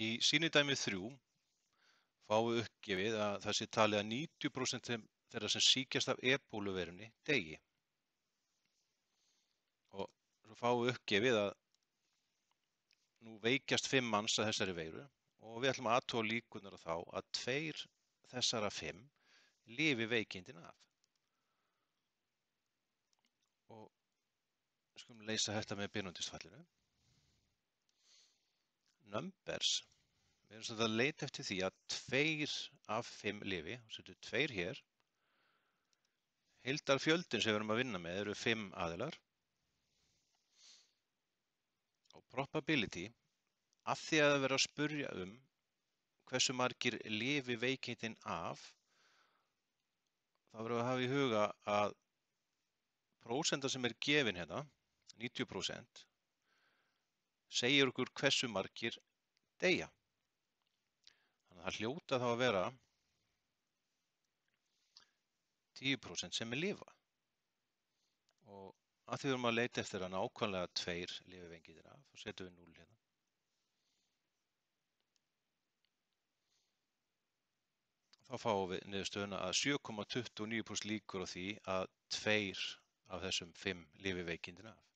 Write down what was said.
Í sýnidæmi 3 fáum við uppgefið að það sé talið að 90% þeirra sem sýkjast af ebóluveirunni deyi. Og svo fáum við uppgefið að nú veikjast 5 manns af þessari veiru og við ætlum að athuga líkurnar á þá að 2 þessara 5 lifi veikindin af. Og við skulum leysa þetta með byrjunarliðsfallinu. Numbers. Við erum svolítið að leita eftir því að 2 af 5 lifi, og setjum 2 hér. Heildarfjöldinn sem við erum að vinna með eru 5 aðilar. Og probability, af því að vera að spurja hversu margir lifi veikindin af, þá verðum við að hafa í huga að prósenta sem er gefin hérna, 90%, segir okkur hversu margir deyja. Þannig að það hljóta þá að vera 10% sem lifa. Og að því við erum að leita eftir að nákvæmlega 2 lifi veikindin af, þá setjum við 0 hérna. Þá fáum við niðurstöðuna að 7,29% líkur á því að 2 af þessum 5 lifi veikindin af.